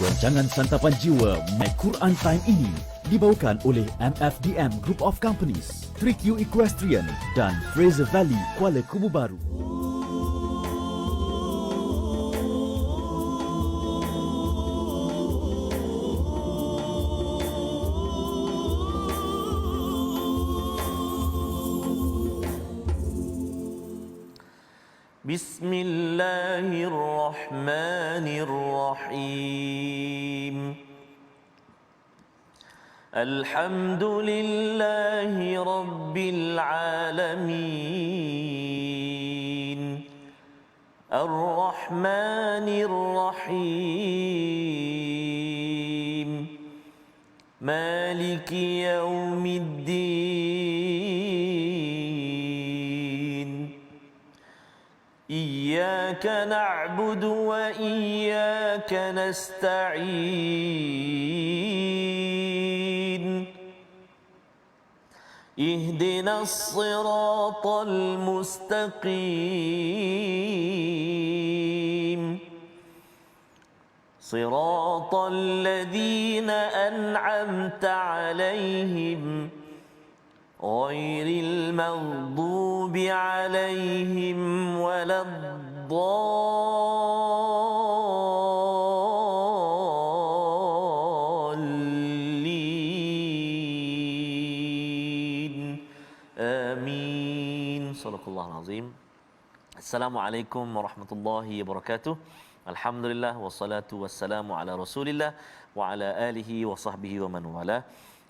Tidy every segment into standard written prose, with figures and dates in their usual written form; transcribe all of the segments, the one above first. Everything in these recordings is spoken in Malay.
Rancangan Santapan Jiwa My Quran Time ini dibawakan oleh MFDM Group of Companies, 3Q Equestrian dan Fraser Valley Kuala Kubu Baru. Bismillahirrahmanirrahim. Alhamdulillahi Rabbil Alamin. Ar-Rahmanir-Rahim. Maliki Yawmiddin. Iyyaka na'budu wa iyyaka nasta'in. Ihdinas siratal mustaqim. Siratal ladzina an'amta 'alaihim ghairil maghdubi 'alaihim waladdallin. Amin. Sadaqallahul azim. Assalamualaikum warahmatullahi wabarakatuh. Alhamdulillah wassalatu wassalamu ala Rasulillah wa ala alihi wa sahbihi wa man wala.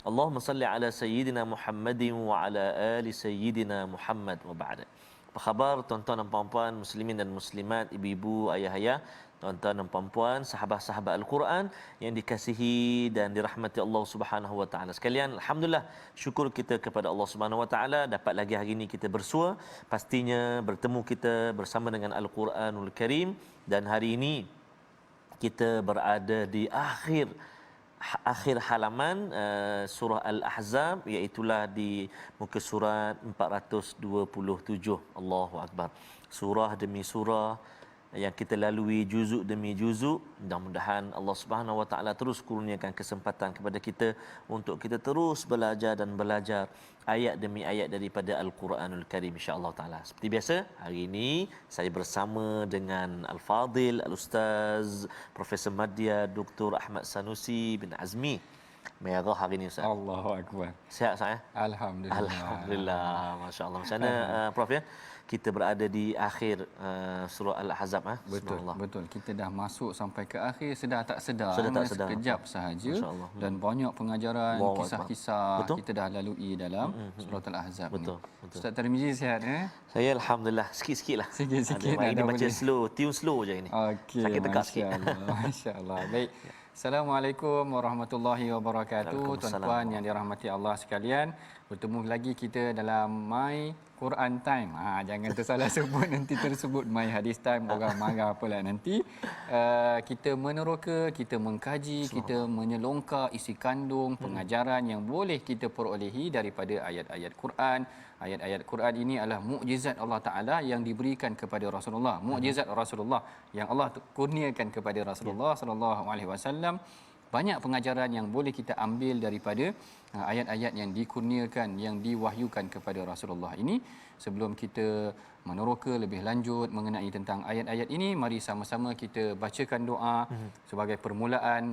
Allahumma salli ala sayyidina Muhammadin wa ala ali sayyidina Muhammad wa ba'da. Apa khabar tuan-tuan dan puan-puan muslimin dan muslimat, ibu-ibu, ayah-ayah, tuan-tuan dan puan-puan, sahabat-sahabat Al-Quran yang dikasihi dan dirahmati Allah Subhanahu wa taala sekalian. Alhamdulillah, syukur kita kepada Allah Subhanahu wa taala dapat lagi hari ini kita bersua, pastinya bertemu kita bersama dengan Al-Quranul Karim, dan hari ini kita berada di akhir halaman surah Al-Ahzab, iaitulah di muka surat 427. Allahu Akbar. Surah demi surah yang kita lalui, juzuk demi juzuk. Mudah-mudahan Allah Subhanahu wa taala terus kurniakan kesempatan kepada kita untuk kita terus belajar dan belajar ayat demi ayat daripada Al-Quranul Karim, insya-Allah taala. Seperti biasa, hari ini saya bersama dengan Al-Fadil Al-Ustaz Profesor Madya Dr. Ahmad Sanusi bin Azmi. Merah hari ini Ustaz. Allahu Akbar. Sihat Ustaz ya? Alhamdulillah. Alhamdulillah. Masya-Allah. Macam mana Prof ya? Kita berada di akhir surah Al-Ahzab. Betul, betul. Kita dah masuk sampai ke akhir, sedar tak sedar. Sudah tak sedar. Sekejap sahaja. Dan banyak pengajaran, kisah-kisah betul? kita dah lalui dalam surah Al-Ahzab betul, ni. betul. Ustaz Tarmizi sihat Saya alhamdulillah sikit-sikit lah. Sikit-sikit Hari ini baca boleh. slow, tune slow je ini. Okey, Sakit tegak sikit. Masya-Allah. Baik. Assalamualaikum warahmatullahi wabarakatuh. Waalaikumsalam. Tuan-tuan yang dirahmati Allah sekalian, bertemu lagi kita dalam My Quran Time. Jangan tersalah sebut, nanti tersebut My Hadis Time, orang marah pula nanti. Kita meneroka, kita mengkaji, kita menyelongkar isi kandung pengajaran yang boleh kita perolehi daripada ayat-ayat Quran. Ayat-ayat Quran ini adalah mukjizat Allah Taala yang diberikan kepada Rasulullah. Mukjizat Rasulullah yang Allah kurniakan kepada Rasulullah sallallahu alaihi wasallam. Banyak pengajaran yang boleh kita ambil daripada ayat-ayat yang dikurniakan, yang diwahyukan kepada Rasulullah ini. Sebelum kita meneroka lebih lanjut mengenai tentang ayat-ayat ini, mari sama-sama kita bacakan doa sebagai permulaan.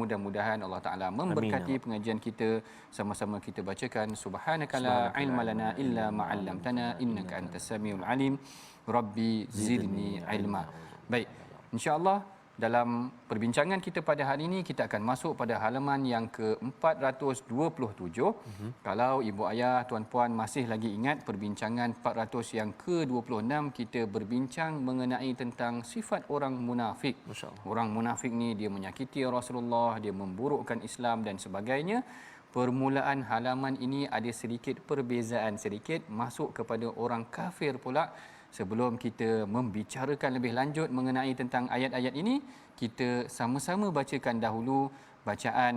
Mudah-mudahan Allah Taala memberkati pengajian kita. Sama-sama kita bacakan subhanakala ilma lana illa ma 'allamtana innaka antas samiul alim. Rabbi zidni ilma. Baik, insya-Allah dalam perbincangan kita pada hari ini, kita akan masuk pada halaman yang ke-427. Kalau ibu ayah, tuan-puan masih lagi ingat perbincangan 400 yang ke-26, kita berbincang mengenai tentang sifat orang munafik. Orang munafik ni dia menyakiti Rasulullah, dia memburukkan Islam dan sebagainya. Permulaan halaman ini ada sedikit perbezaan, sedikit masuk kepada orang kafir pula. Sebelum kita membicarakan lebih lanjut mengenai tentang ayat-ayat ini, kita sama-sama bacakan dahulu bacaan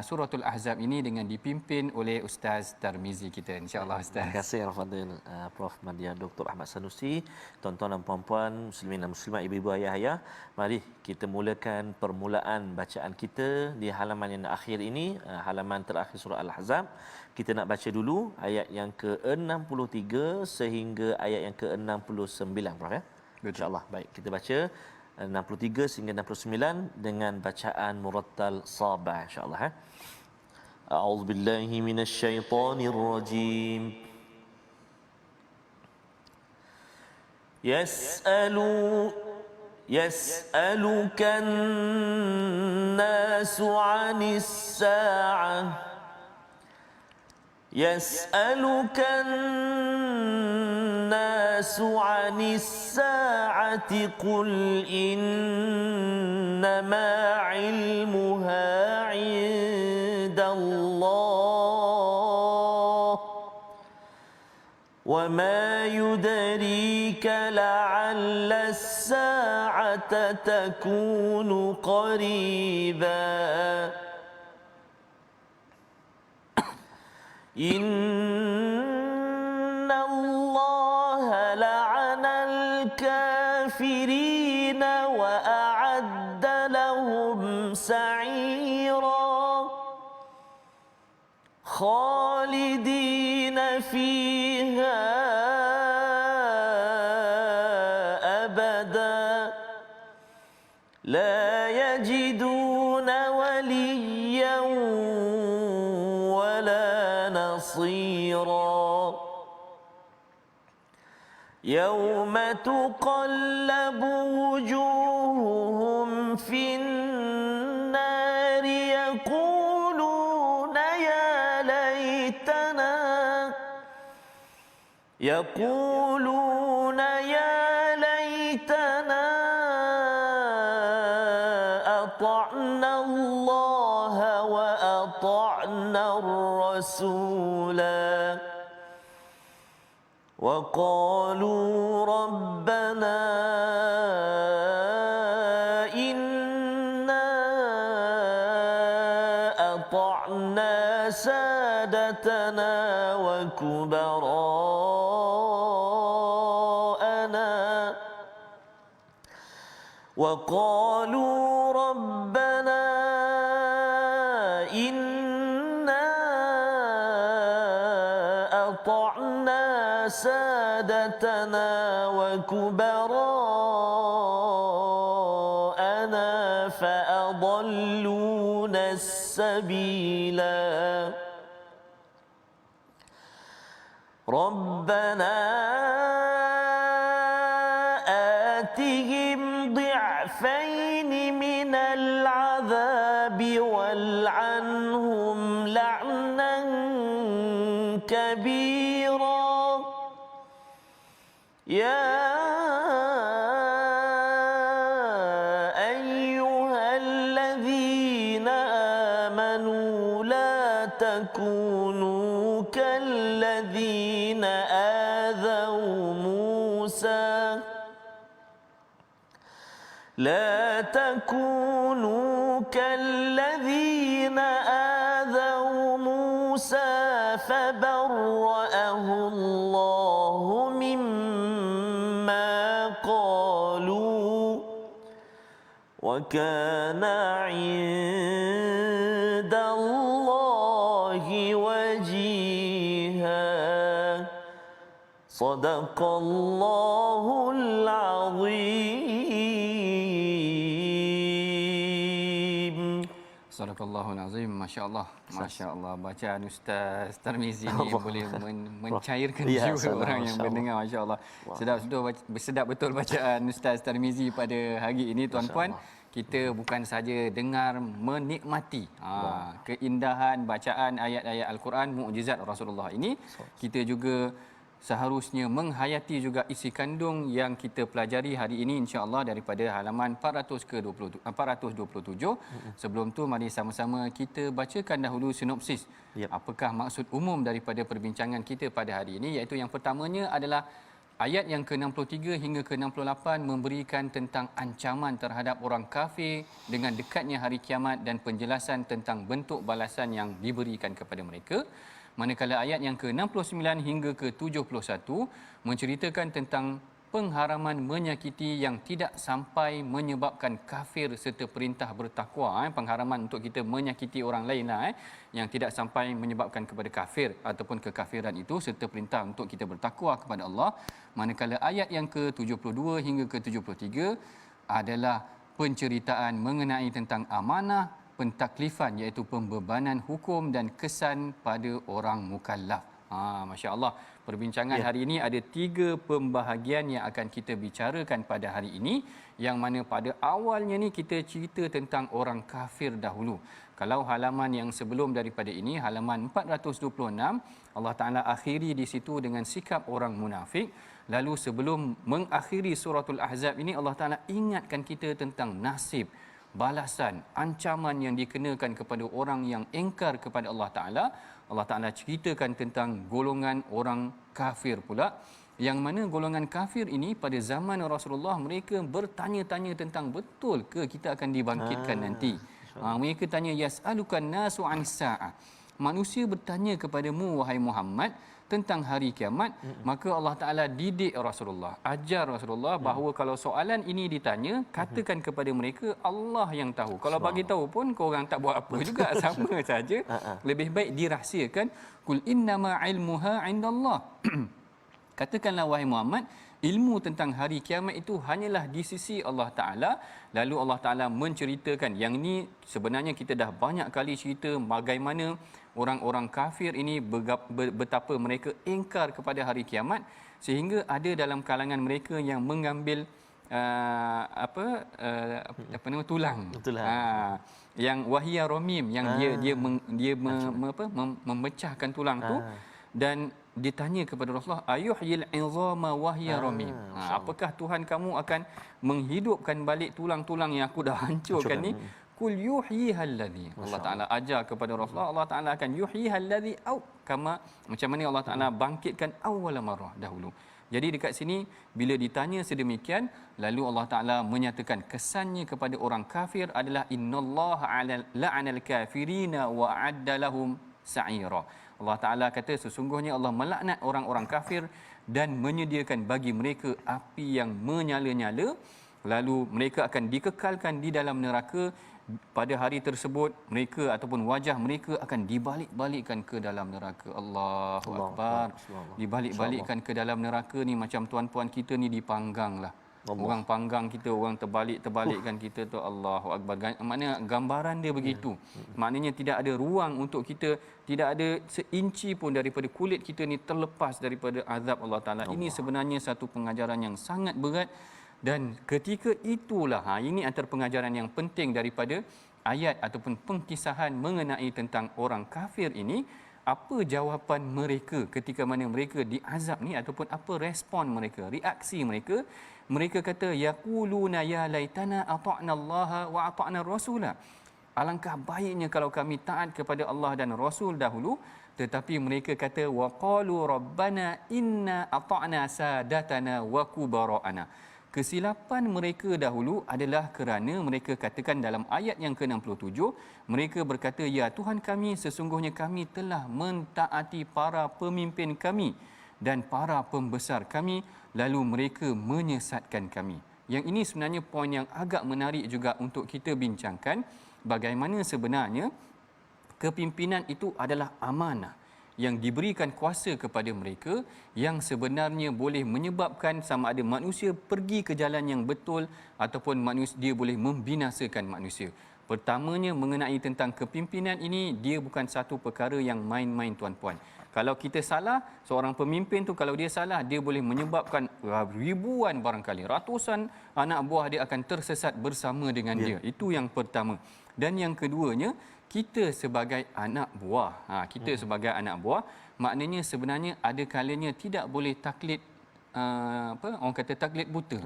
suratul Ahzab ini dengan dipimpin oleh Ustaz Tarmizi kita. InsyaAllah Ustaz. Terima kasih Al-Fadhil Prof. Madya Dr. Ahmad Sanusi. Tuan-tuan dan puan-puan, muslimin dan muslimat, ibu-ibu, ayah-ayah, mari kita mulakan permulaan bacaan kita di halaman yang akhir ini, halaman terakhir surah Al-Ahzab. Kita nak baca dulu ayat yang ke-63 sehingga ayat yang ke-69, Prof, ya. InsyaAllah. Baik, kita baca 63 sehingga 69 dengan bacaan murattal sabah, insyaAllah. A'udzu billahi minasyaitonir rajim. Yas'alukan nasu 'anis sa'ah. يسألك الناس عن الساعة قل إنما علمها عند الله وما يدريك لعل الساعة تكون قريبا إن الله لعن الكافرين وأعد لهم سعيرا خالدين فيها أبدا لا يجدون وليا نصيرا يوم تقلب وجوههم في النار يقولون يا ليتنا أطعنا الله وأطعنا الرسولا وقالوا ربنا إنا أطعنا سادتنا وكبراءنا وقالوا ربنا إنا أطعنا سادتنا وكبراءنا فأضلونا السبيلا ربنا آتهم ضعفين من العذاب والعنهم لعنا كبيرا يا أيها الذين آمنوا لا تكونوا كالذين آذوا موسى لا تكونوا كالذين آذوا موسى فبرأه الله مما قالوا وكان عند الله وجيها صدق الله العظيم. Sadaqallahul azim. Masya-Allah. Masya-Allah, bacaan Ustaz Tarmizi ni boleh mencairkan jiwa orang yang mendengar. Masya-Allah. Sedap betul bacaan Ustaz Tarmizi pada hari ini, tuan-puan. Kita bukan saja dengar, menikmati keindahan bacaan ayat-ayat Al-Quran, mukjizat Rasulullah ini. Kita juga seharusnya menghayati juga isi kandung yang kita pelajari hari ini, insya-Allah, daripada halaman 427. Sebelum tu mari sama-sama kita bacakan dahulu sinopsis. Apakah maksud umum daripada perbincangan kita pada hari ini, iaitu yang pertamanya adalah Ayat yang ke-63 hingga ke-68 memberikan tentang ancaman terhadap orang kafir dengan dekatnya hari kiamat dan penjelasan tentang bentuk balasan yang diberikan kepada mereka. Manakala ayat yang ke-69 hingga ke-71 menceritakan tentang pengharaman menyakiti yang tidak sampai menyebabkan kafir serta perintah bertakwa. Pengharaman untuk kita menyakiti orang lain lah, yang tidak sampai menyebabkan kepada kafir ataupun kekafiran itu, serta perintah untuk kita bertakwa kepada Allah. Manakala ayat yang ke-72 hingga ke-73 adalah penceritaan mengenai tentang amanah, pentaklifan iaitu pembebanan hukum dan kesan pada orang mukallaf. Masya Allah, perbincangan hari ini ada 3 pembahagian yang akan kita bicarakan pada hari ini, yang mana pada awalnya ni kita cerita tentang orang kafir dahulu. Kalau halaman yang sebelum daripada ini, halaman 426, Allah Ta'ala akhiri di situ dengan sikap orang munafik. Lalu sebelum mengakhiri suratul Ahzab ini, Allah Ta'ala ingatkan kita tentang nasib, balasan, ancaman yang dikenakan kepada orang yang engkar kepada Allah Ta'ala. Allah Ta'ala ceritakan tentang golongan orang kafir pula, yang mana golongan kafir ini pada zaman Rasulullah mereka bertanya-tanya tentang betul ke kita akan dibangkitkan nanti. Mereka tanya, yas'alukan nasu 'anis sa'ah. Manusia bertanya kepadamu wahai Muhammad tentang hari kiamat. Maka Allah Ta'ala didik Rasulullah, ajar Rasulullah bahawa kalau soalan ini ditanya, katakan kepada mereka Allah yang tahu. Kalau bagi tahu pun korang tak buat apa juga, sama saja. Lebih baik dirahsiakan. Qul innama ilmuha 'indallah. Katakanlah wahai Muhammad, ilmu tentang hari kiamat itu hanyalah di sisi Allah Ta'ala. Lalu Allah Ta'ala menceritakan, yang ini sebenarnya kita dah banyak kali cerita bagaimana orang-orang kafir ini betapa mereka ingkar kepada hari kiamat, sehingga ada dalam kalangan mereka yang mengambil tulang. Yang wahia romim, yang memecahkan tulang tu, dan ditanya kepada Rasulullah, ayuhyil 'izama wahya ramim. Apakah Tuhan kamu akan menghidupkan balik tulang-tulang yang aku dah hancurkan ni? Qul yuhyihal ladzi. Allah Taala ajar kepada Rasulullah, Allah Taala akan yuhyihal ladzi au kama, macam mana Allah Taala bangkitkan awwal marrah dahulu. Jadi dekat sini bila ditanya sedemikian, lalu Allah Taala menyatakan kesannya kepada orang kafir adalah innallaha la'anal kafirina wa a'adda lahum sa'ira. Allah Ta'ala kata sesungguhnya Allah melaknat orang-orang kafir dan menyediakan bagi mereka api yang menyala-nyala, lalu mereka akan dikekalkan di dalam neraka. Pada hari tersebut mereka ataupun wajah mereka akan dibalik-balikkan ke dalam neraka. Allahu Akbar. Dibalik-balikkan ke dalam neraka ni macam tuan-puan kita ni dipanggang lah. Orang panggang kita, orang terbalikkan kita tu. Allahu Akbar. Maknanya gambaran dia begitu. Maknanya tidak ada ruang untuk kita, tidak ada seinci pun daripada kulit kita ni terlepas daripada azab Allah Ta'ala. Ini sebenarnya satu pengajaran yang sangat berat. Dan ketika itulah, ini antara pengajaran yang penting daripada ayat ataupun pengkisahan mengenai tentang orang kafir ini. Apa jawapan mereka ketika mana mereka diazab ni, ataupun apa respon mereka, reaksi mereka? Mereka kata, yaquluna ya laitana ata'na Allah wa ata'na rasula. Alangkah baiknya kalau kami taat kepada Allah dan Rasul dahulu. Tetapi mereka kata, wa qalu rabbana inna ata'na sadatana wa kubara'ana. Kesilapan mereka dahulu adalah kerana mereka katakan dalam ayat yang ke-67, mereka berkata, ya Tuhan kami, sesungguhnya kami telah mentaati para pemimpin kami dan para pembesar kami, lalu mereka menyesatkan kami. Yang ini sebenarnya poin yang agak menarik juga untuk kita bincangkan, bagaimana sebenarnya kepimpinan itu adalah amanah yang diberikan kuasa kepada mereka, yang sebenarnya boleh menyebabkan sama ada manusia pergi ke jalan yang betul ataupun manusia dia boleh membinasakan manusia. Pertamanya mengenai tentang kepimpinan ini, dia bukan satu perkara yang main-main tuan-puan. Kalau kita salah, seorang pemimpin tu kalau dia salah, dia boleh menyebabkan ribuan, barangkali ratusan anak buah dia akan tersesat bersama dengan dia. Itu yang pertama. Dan yang keduanya, kita sebagai anak buah, sebagai anak buah, maknanya sebenarnya ada kalanya tidak boleh taklid orang kata taklid buta.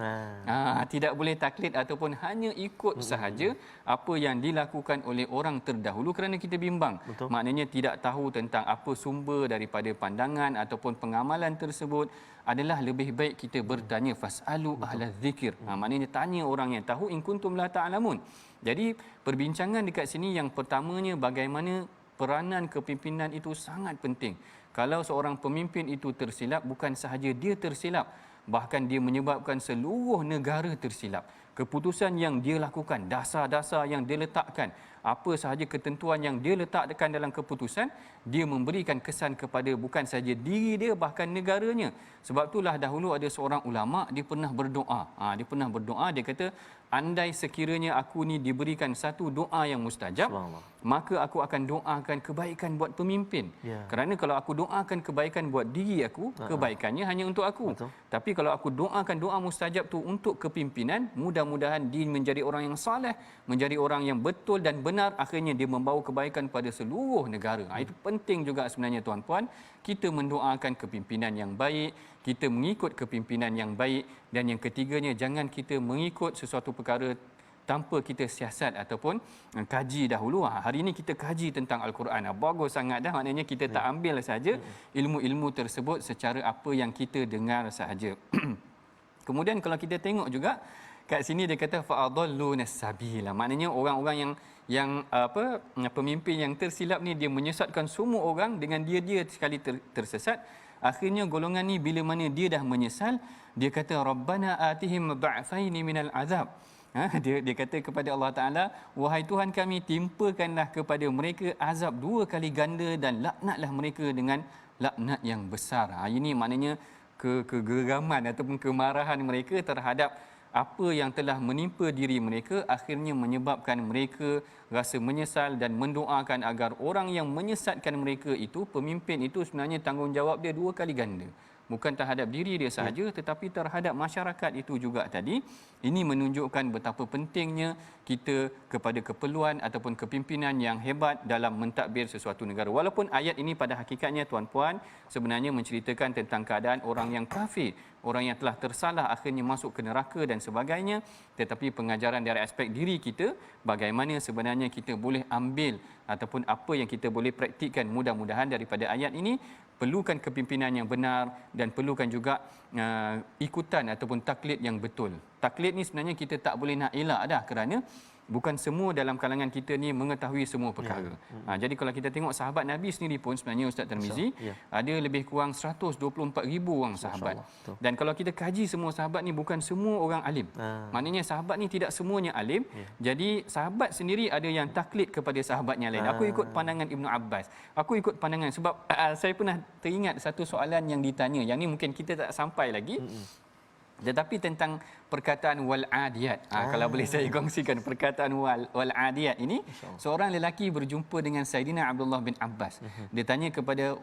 Tidak boleh taklid ataupun hanya ikut sahaja apa yang dilakukan oleh orang terdahulu kerana kita bimbang. Betul. Maknanya tidak tahu tentang apa sumber daripada pandangan ataupun pengamalan tersebut. Adalah lebih baik kita bertanya fasalu ahlaz zikir. Maknanya tanya orang yang tahu in kuntum la ta'lamun. Jadi perbincangan dekat sini yang pertamanya bagaimana peranan kepimpinan itu sangat penting. Kalau seorang pemimpin itu tersilap, bukan sahaja dia tersilap, bahkan dia menyebabkan seluruh negara tersilap. Keputusan yang dia lakukan, dasar-dasar yang dia letakkan, apa sahaja ketentuan yang dia letakkan dalam keputusan, dia memberikan kesan kepada bukan sahaja diri dia, bahkan negaranya. Sebab itulah dahulu ada seorang ulama, dia pernah berdoa. Dia kata, andai sekiranya aku ni diberikan satu doa yang mustajab, maka aku akan doakan kebaikan buat pemimpin. Kerana kalau aku doakan kebaikan buat diri aku, kebaikannya hanya untuk aku. Betul. Tapi kalau aku doakan doa mustajab tu untuk kepimpinan, mudah-mudahan dia menjadi orang yang saleh, menjadi orang yang betul dan benar, akhirnya dia membawa kebaikan pada seluruh negara. Itu penting juga sebenarnya tuan-puan, kita mendoakan kepimpinan yang baik, kita mengikut kepimpinan yang baik, dan yang ketiganya jangan kita mengikut sesuatu perkara tanpa kita siasat ataupun kaji dahulu. Hari ini kita kaji tentang Al-Quran. Bagus sangat dah, maknanya kita tak ambil saja ilmu-ilmu tersebut secara apa yang kita dengar sahaja. Kemudian kalau kita tengok juga kat sini dia kata fa'adalluna sabila. Maknanya orang-orang yang pemimpin yang tersilap ni dia menyesatkan semua orang dengan dia sekali tersesat. Akhirnya golongan ni bila mana dia dah menyesal, dia kata rabbana atihim dha'faini minal azab. Dia kata kepada Allah Ta'ala, wahai Tuhan kami, timpakanlah kepada mereka azab 2 kali ganda dan laknatlah mereka dengan laknat yang besar. Ini maknanya kegeraman ataupun kemarahan mereka terhadap apa yang telah menimpa diri mereka akhirnya menyebabkan mereka rasa menyesal dan mendoakan agar orang yang menyesatkan mereka itu, pemimpin itu sebenarnya tanggungjawab dia 2 kali ganda. Bukan terhadap diri dia sahaja, tetapi terhadap masyarakat itu juga tadi. Ini menunjukkan betapa pentingnya kita kepada keperluan ataupun kepimpinan yang hebat dalam mentadbir sesuatu negara. Walaupun ayat ini pada hakikatnya tuan-puan sebenarnya menceritakan tentang keadaan orang yang kafir, orang yang telah tersalah akhirnya masuk ke neraka dan sebagainya, tetapi pengajaran dari aspek diri kita, bagaimana sebenarnya kita boleh ambil ataupun apa yang kita boleh praktikkan mudah-mudahan daripada ayat ini. Perlukan kepimpinan yang benar dan perlukan juga ikutan ataupun taklid yang betul. Taklid ni sebenarnya kita tak boleh nak elak dah, kerana bukan semua dalam kalangan kita ni mengetahui semua perkara. Jadi kalau kita tengok sahabat Nabi sendiri pun sebenarnya Ustaz Tarmizi, ada lebih kurang 124,000 orang sahabat. Dan kalau kita kaji semua sahabat ni, bukan semua orang alim. Maknanya sahabat ni tidak semuanya alim. Jadi sahabat sendiri ada yang taklid kepada sahabat yang lain. Aku ikut pandangan Ibnu Abbas. Aku ikut pandangan sebab saya pernah teringat satu soalan yang ditanya. Yang ni mungkin kita tak sampai lagi. Tetapi tentang perkataan wal adiyat. Kalau boleh saya kongsikan perkataan wal adiyat ini, seorang lelaki berjumpa dengan Saidina Abdullah bin Abbas. Dia tanya kepada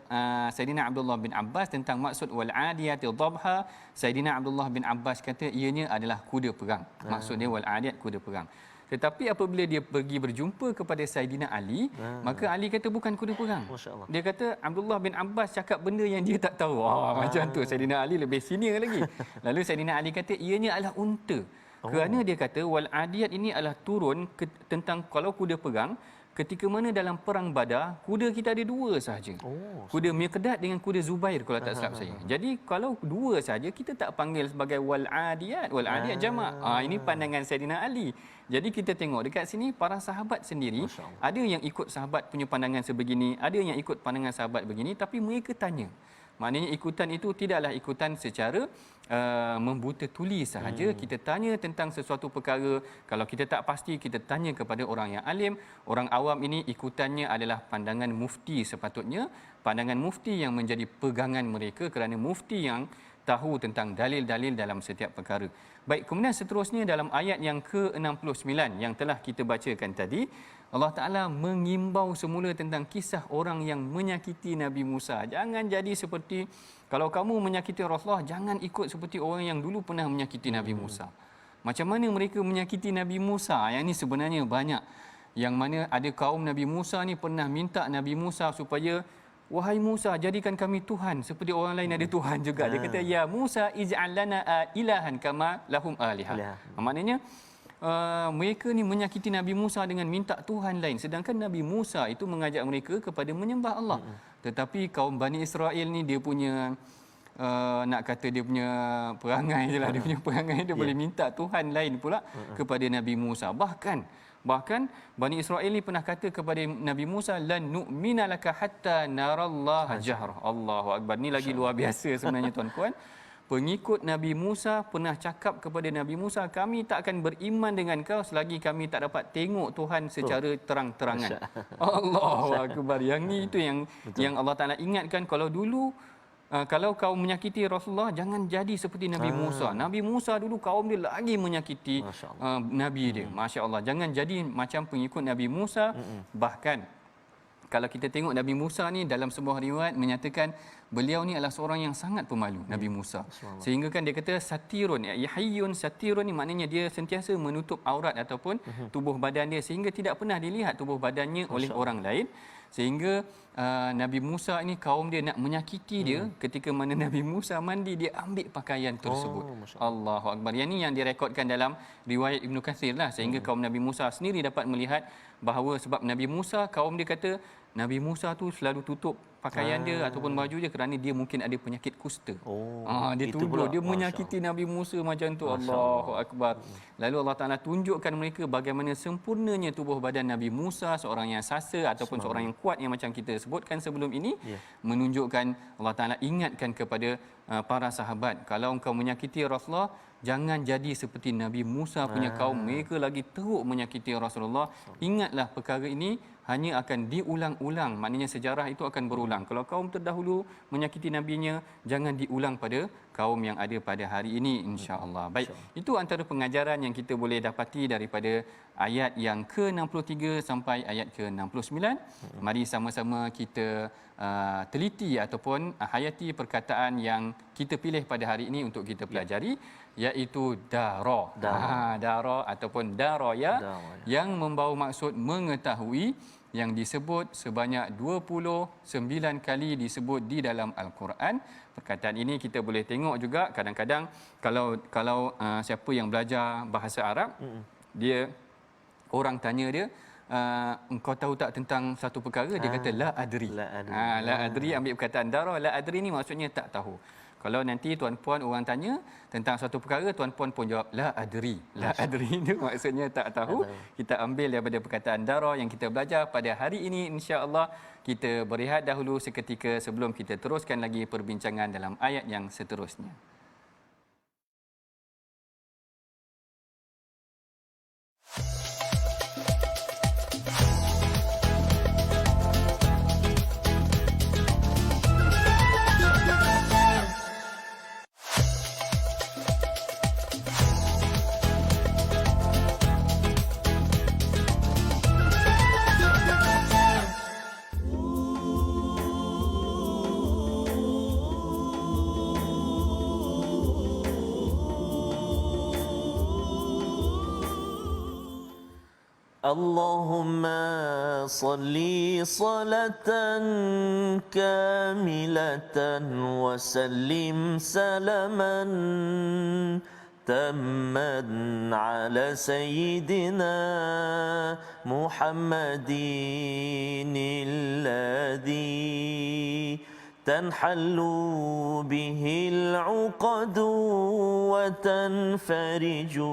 Saidina Abdullah bin Abbas tentang maksud wal adiyat dhabha. Saidina Abdullah bin Abbas kata ianya adalah kuda perang. Maksudnya wal adiyat kuda perang. Tetapi apabila dia pergi berjumpa kepada Saidina Ali, maka Ali kata bukan kuda perang. Dia kata Abdullah bin Abbas cakap benda yang dia tak tahu. Macam tu Saidina Ali lebih senior lagi. Lalu Saidina Ali kata ianya adalah unta. Kerana dia kata wal adiyat ini adalah turun tentang kalau kuda perang, ketika mana dalam perang Badar, kuda kita ada 2 sahaja. Kuda Miqdad dengan kuda Zubair kalau tak silap saya. Jadi kalau 2 sahaja, kita tak panggil sebagai wal adiyat. Wal adiyat jamak. Ini pandangan Saidina Ali. Jadi kita tengok dekat sini para sahabat sendiri, ada yang ikut sahabat punya pandangan sebegini, ada yang ikut pandangan sahabat begini, tapi mereka tanya. Maknanya ikutan itu tidaklah ikutan secara membuta tuli sahaja. Kita tanya tentang sesuatu perkara, kalau kita tak pasti, kita tanya kepada orang yang alim. Orang awam ini ikutannya adalah pandangan mufti sepatutnya, pandangan mufti yang menjadi pegangan mereka, kerana mufti yang tahu tentang dalil-dalil dalam setiap perkara. Baik, kemudian seterusnya dalam ayat yang ke-69 yang telah kita bacakan tadi, Allah Ta'ala mengimbau semula tentang kisah orang yang menyakiti Nabi Musa. Jangan jadi seperti, kalau kamu menyakiti Rasulullah, jangan ikut seperti orang yang dulu pernah menyakiti Nabi Musa. Macam mana mereka menyakiti Nabi Musa? Yang ini sebenarnya banyak. Yang mana ada kaum Nabi Musa ni pernah minta Nabi Musa supaya wahai Musa, jadikan kami Tuhan seperti orang lain ada Tuhan juga. Dia kata, ya Musa ij'al lana ilahan kama lahum alihah. Maknanya mereka ni menyakiti Nabi Musa dengan minta Tuhan lain, sedangkan Nabi Musa itu mengajak mereka kepada menyembah Allah. Tetapi kaum Bani Israel ni dia punya nak kata dia punya perangai je lah, dia punya perangai dia boleh minta Tuhan lain pula kepada Nabi Musa. Bahkan Bani Israel ni pernah kata kepada Nabi Musa, lan nu'mina laka hatta narallaha jahra. Allahu akbar. Ni lagi luar biasa sebenarnya tuan-puan. Pengikut Nabi Musa pernah cakap kepada Nabi Musa, kami tak akan beriman dengan kau selagi kami tak dapat tengok Tuhan secara terang-terangan. Allahu akbar. Yang ni itu yang Allah Taala ingatkan, kalau dulu kalau kau menyakiti Rasulullah, jangan jadi seperti Nabi Musa. Nabi Musa dulu kaum dia lagi menyakiti Nabi dia. Masya Allah. Jangan jadi macam pengikut Nabi Musa. Bahkan kalau kita tengok Nabi Musa ni, dalam sebuah riwayat menyatakan beliau ni adalah seorang yang sangat pemalu, Nabi Musa. Sehingga kan dia kata satirun, yahyun satirun ni maknanya dia sentiasa menutup aurat ataupun tubuh badan dia, sehingga tidak pernah dilihat tubuh badannya oleh orang lain. Sehingga Nabi Musa ini kaum dia nak menyakiti dia, ketika mana Nabi Musa mandi dia ambil pakaian tersebut. Allahu akbar. Yang ni yang direkodkan dalam riwayat Ibnu Katsir lah, sehingga kaum Nabi Musa sendiri dapat melihat bahawa sebab Nabi Musa, kaum dia kata Nabi Musa tu selalu tutup pakaian dia ataupun baju dia kerana dia mungkin ada penyakit kusta. Dia tuduh dia menyakiti Nabi Musa macam tu. Allahu akbar. Lalu Allah Taala tunjukkan mereka bagaimana sempurnanya tubuh badan Nabi Musa, seorang yang sasa ataupun seorang yang kuat, yang macam kita sebutkan sebelum ini. Menunjukkan Allah Taala ingatkan kepada para sahabat, kalau engkau menyakiti Rasulullah, jangan jadi seperti Nabi Musa punya kaum, mereka lagi teruk menyakiti Rasulullah. Ingatlah perkara ini hanya akan diulang-ulang, maknanya sejarah itu akan berulang. Kalau kaum terdahulu menyakiti nabinya, jangan diulang pada kaum yang ada pada hari ini, insya-Allah. Baik, itu antara pengajaran yang kita boleh dapati daripada ayat yang ke-63 sampai ayat ke-69. Mari sama-sama kita teliti ataupun hayati perkataan yang kita pilih pada hari ini untuk kita pelajari, iaitu dara. Dara ataupun daraya, yang membawa maksud mengetahui, yang disebut sebanyak 29 kali disebut di dalam Al-Quran. Perkataan ini kita boleh tengok juga kadang-kadang kalau siapa yang belajar bahasa Arab, dia orang tanya dia, engkau tahu tak tentang satu perkara, dia kata la adri. La adri ambil perkataan dara, la adri ni maksudnya tak tahu. Kalau nanti tuan-puan orang tanya tentang satu perkara, tuan-puan pun jawab la adri. La adri itu maksudnya tak tahu. Kita ambil daripada perkataan dara yang kita belajar pada hari ini, insya-Allah. Kita berehat dahulu seketika sebelum kita teruskan lagi perbincangan dalam ayat yang seterusnya. Allahumma salli salatan kamilatan wa sallim salaman tamman ala sayyidina Muhammadin alladhi tanhallu bihil uqadu wa tanfarijul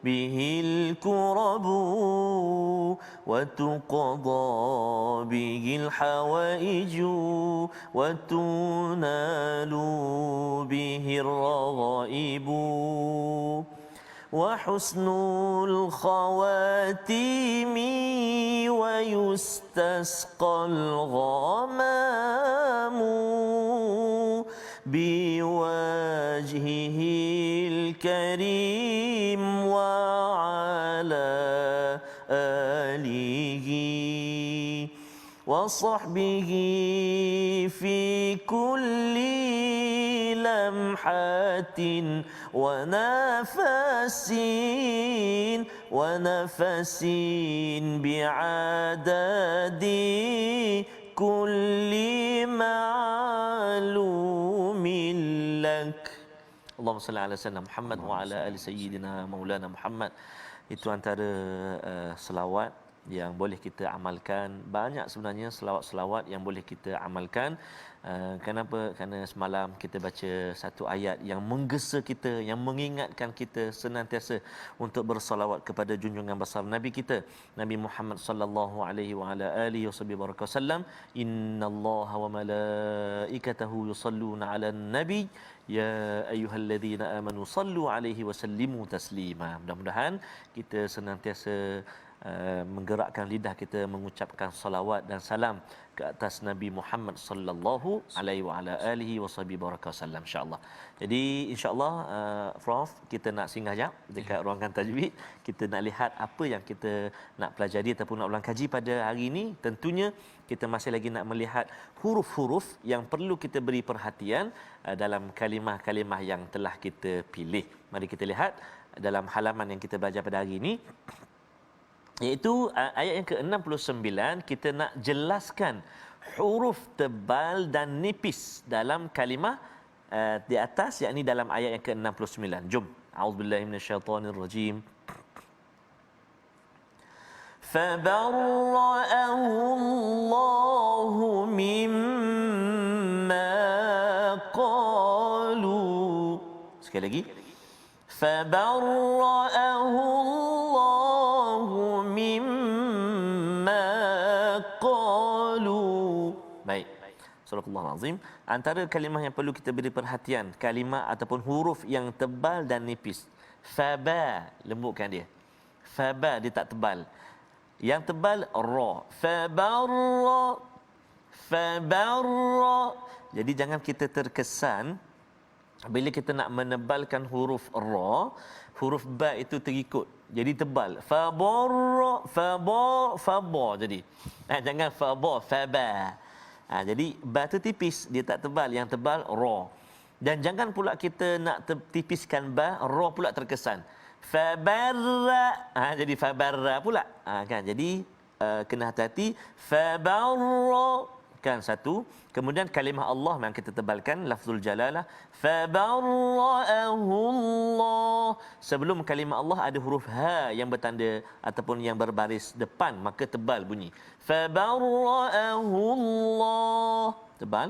به الكرب وتقضى به الحوائج وتنال به الرغائب وحسن الخواتيم ويستسقى الغمام بوجهه الكريم وعلى آله وصحبه في كل لمحة ونفس بعدد kulli ma'lumin lak. Allahumma salli ala sayyidina Muhammad wa ala ali sayyidina maulana Muhammad. Itu antara selawat yang boleh kita amalkan. Banyak sebenarnya selawat-selawat yang boleh kita amalkan. Kenapa? Kerana semalam kita baca satu ayat yang menggesa kita, yang mengingatkan kita senantiasa untuk bersalawat kepada junjungan besar Nabi kita, Nabi Muhammad sallallahu alaihi wa ala alihi wasallam. Innallaha wa malaikatahu yusalluna 'alan nabi ya ayyuhalladzina amanu sallu alaihi wa sallimu taslima. Mudah-mudahan kita senantiasa menggerakkan lidah kita mengucapkan salawat dan salam ke atas Nabi Muhammad sallallahu alaihi wa ala alihi wasallam, insya-Allah. Jadi insya-Allah Prof, kita nak singgah jap dekat ruangan tajwid. Kita nak lihat apa yang kita nak pelajari ataupun nak ulang kaji pada hari ini. Tentunya kita masih lagi nak melihat huruf-huruf yang perlu kita beri perhatian dalam kalimah-kalimah yang telah kita pilih. Mari kita lihat dalam halaman yang kita belajar pada hari ini, iaitu ayat yang ke-69. Kita nak jelaskan huruf tebal dan nipis dalam kalimah di atas, yakni dalam ayat yang ke-69. Jom. A'udzubillahi minasyaitonirrajim. Fabarra'ahu Allahu mimma qalu. Sekali lagi. Fabarra'ahu Allahu mimma qalu. Baik. Surah Azim. Antara kalimah yang perlu kita beri perhatian, kalimah ataupun huruf yang tebal dan nipis. Faba, lembutkan dia. Faba, dia tak tebal. Yang tebal ra. Fabarra. Fabarra. Jadi jangan kita terkesan bila kita nak menebalkan huruf ra, huruf ba itu terikut, jadi tebal. Fabarra, faba jadi. Jangan faba, faba. Jadi ba tu tipis, dia tak tebal, yang tebal ra. Dan jangan pula kita nak tipiskan ba, ra pula terkesan. Fabarra, jadi fabarra pula. Kan, jadi kena hati-hati. Fabarra, kan satu. Kemudian kalimah Allah yang kita tebalkan, lafzul jalalah. Fabarra'ahu Allah. Sebelum kalimah Allah ada huruf ha yang bertanda ataupun yang berbaris depan, maka tebal bunyi. Fabarra'ahu Allah. Tebal.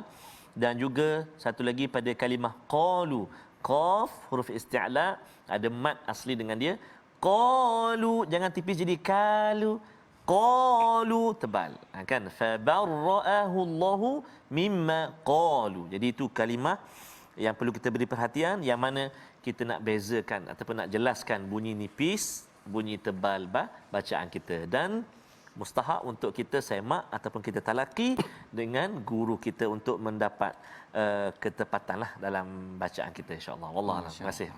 Dan juga satu lagi pada kalimah qalu. Qaf, huruf isti'la, ada mat asli dengan dia. Qalu, jangan tipis jadi kalu. Qalu, tebal. Kan? Fabarra'ahu Allahu mimma qalu. Jadi itu kalimah yang perlu kita beri perhatian, yang mana kita nak bezakan ataupun nak jelaskan bunyi nipis, bunyi tebal bacaan kita. Dan mustahak untuk kita semak ataupun kita talaki dengan guru kita untuk mendapat ketepatanlah dalam bacaan kita, insya-Allah. Wallahu a'lam. Terima kasih.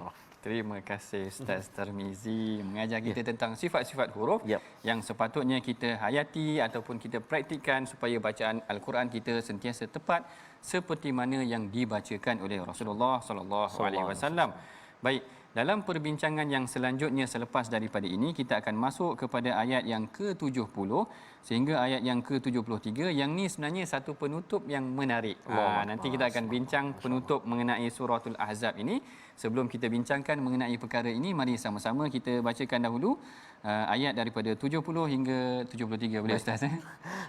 Terima kasih Ustaz Tarmizi mengajar kita tentang sifat-sifat huruf yang sepatutnya kita hayati ataupun kita praktikkan supaya bacaan Al-Quran kita sentiasa tepat seperti mana yang dibacakan oleh Rasulullah sallallahu alaihi wasallam. Baik, dalam perbincangan yang selanjutnya selepas daripada ini, kita akan masuk kepada ayat yang ke-70 sehingga ayat yang ke-73. Yang ni sebenarnya satu penutup yang menarik. Nanti kita akan bincang penutup mengenai suratul Ahzab ini. Sebelum kita bincangkan mengenai perkara ini, mari sama-sama kita bacakan dahulu ayat daripada 70 hingga 73. Boleh Ustaz?